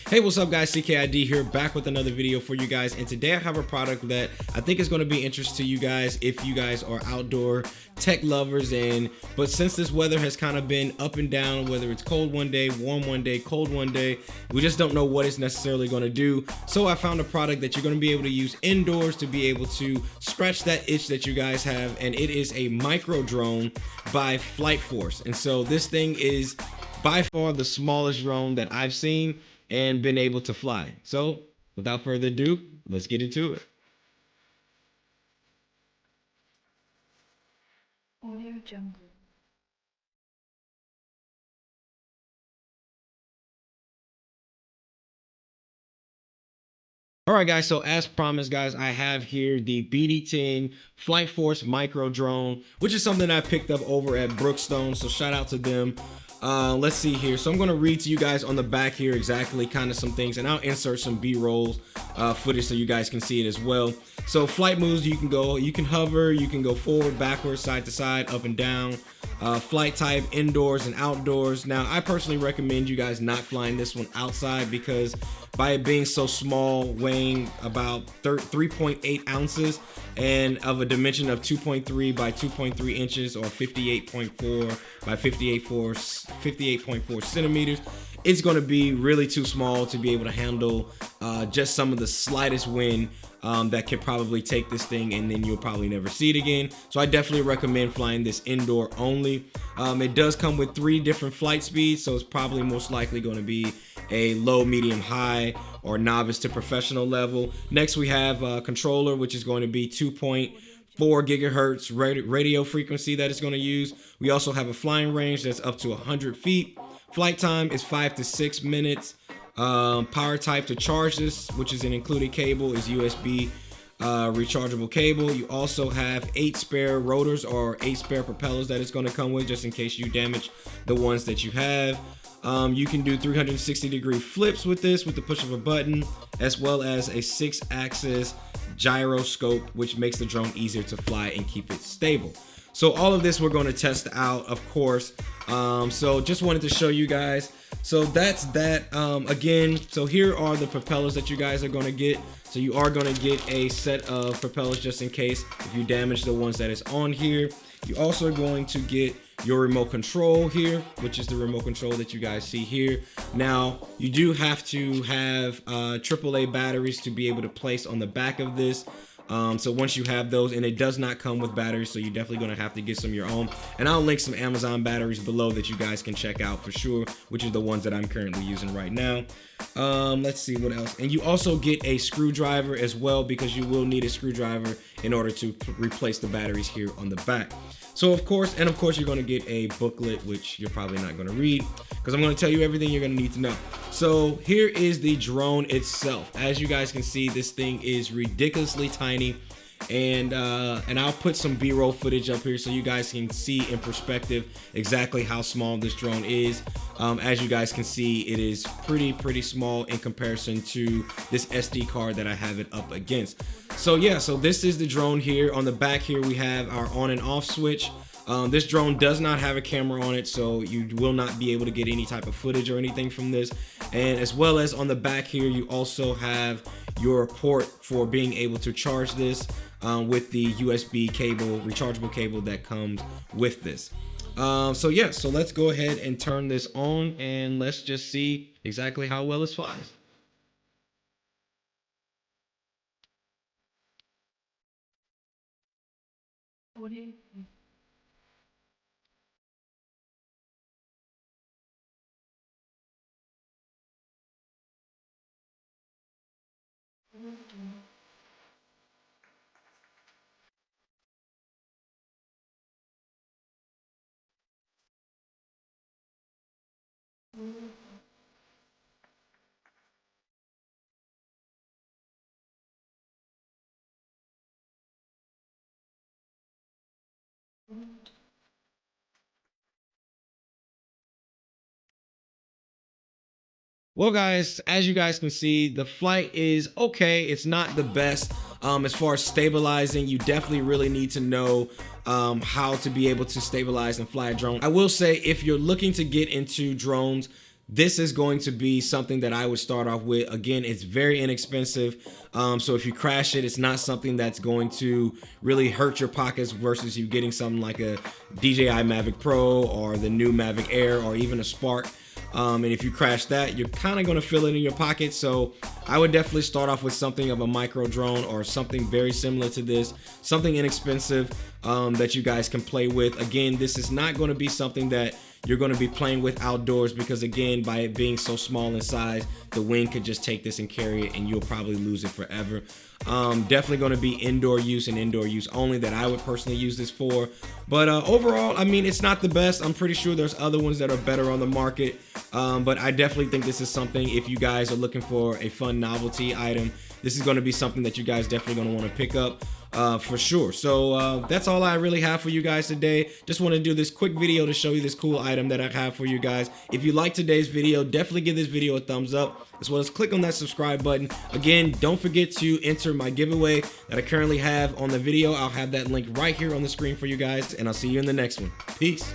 Hey, what's up guys, CKid here, back with another video for you guys, and today I have a product that I think is going to be interest to you guys if you guys are outdoor tech lovers. But since this weather has kind of been up and down, whether it's cold one day, warm one day, cold one day, we just don't know what it's necessarily going to do. So I found a product that you're going to be able to use indoors to be able to scratch that itch that you guys have, and it is a micro drone by Flight Force. And so this thing is by far the smallest drone that I've seen and been able to fly. So without further ado, let's get into it. Audio Jungle. All right, guys, so as promised, guys, I have here the BD10 Flight Force micro drone, which is something I picked up over at Brookstone, so shout out to them. Let's see here. So I'm going to read to you guys on the back here exactly kind of some things, and I'll insert some B-roll footage so you guys can see it as well. So flight moves, you can hover, you can go forward, backwards, side to side, up and down. Flight type, indoors and outdoors. Now, I personally recommend you guys not flying this one outside because by it being so small, weighing about 3.8 ounces and of a dimension of 2.3 by 2.3 inches or 58.4 by 58.4 centimeters, it's going to be really too small to be able to handle just some of the slightest wind that could probably take this thing, and then you'll probably never see it again. So I definitely recommend flying this indoor only. It does come with 3 different flight speeds, so it's probably most likely going to be a low, medium, high, or novice to professional level. Next, we have a controller, which is going to be 2.4 gigahertz radio frequency that it's going to use. We also have a flying range that's up to 100 feet. Flight time is 5 to 6 minutes. Power type to charge this, which is an included cable, is USB rechargeable cable. You also have 8 spare rotors or 8 spare propellers that it's going to come with, just in case you damage the ones that you have. You can do 360-degree flips with this with the push of a button, as well as a 6-axis gyroscope, which makes the drone easier to fly and keep it stable. So all of this we're going to test out, of course. So just wanted to show you guys. So that's that. Again, so here are the propellers that you guys are going to get. So you are going to get a set of propellers just in case if you damage the ones that is on here. You also are going to get your remote control here, which is the remote control that you guys see here. Now, you do have to have AAA batteries to be able to place on the back of this. So once you have those, and it does not come with batteries, so you're definitely going to have to get some of your own. And I'll link some Amazon batteries below that you guys can check out for sure, which are the ones that I'm currently using right now. Let's see what else. And you also get a screwdriver as well, because you will need a screwdriver in order to replace the batteries here on the back. So of course, you're going to get a booklet, which you're probably not going to read because I'm going to tell you everything you're going to need to know. So here is the drone itself. As you guys can see, this thing is ridiculously tiny, and I'll put some B-roll footage up here so you guys can see in perspective exactly how small this drone is. As you guys can see, it is pretty small in comparison to this SD card that I have it up against. So yeah, so this is the drone here. On the back here we have our on and off switch. This drone does not have a camera on it, so you will not be able to get any type of footage or anything from this. And as well as on the back here, you also have your port for being able to charge this with the USB cable, rechargeable cable that comes with this. So yeah, so let's go ahead and turn this on and let's just see exactly how well it flies. Audio. Well guys, as you guys can see, the flight is okay. It's not the best. As far as stabilizing, you definitely really need to know how to be able to stabilize and fly a drone. I will say, if you're looking to get into drones, this is going to be something that I would start off with. Again, it's very inexpensive. So if you crash it, it's not something that's going to really hurt your pockets versus you getting something like a DJI Mavic Pro or the new Mavic Air or even a Spark. And if you crash that, you're kind of going to feel it in your pocket. So I would definitely start off with something of a micro drone or something very similar to this, something inexpensive that you guys can play with. Again, this is not going to be something that you're going to be playing with outdoors because, again, by it being so small in size, the wind could just take this and carry it and you'll probably lose it forever. Definitely going to be indoor use and indoor use only that I would personally use this for. But overall, I mean, it's not the best. I'm pretty sure there's other ones that are better on the market. But I definitely think this is something, if you guys are looking for a fun novelty item, this is going to be something that you guys definitely going to want to pick up for sure. So that's all I really have for you guys today. Just want to do this quick video to show you this cool item that I have for you guys. If you like today's video, definitely give this video a thumbs up, as well as click on that subscribe button. Again, don't forget to enter my giveaway that I currently have on the video. I'll have that link right here on the screen for you guys, and I'll see you in the next one. Peace.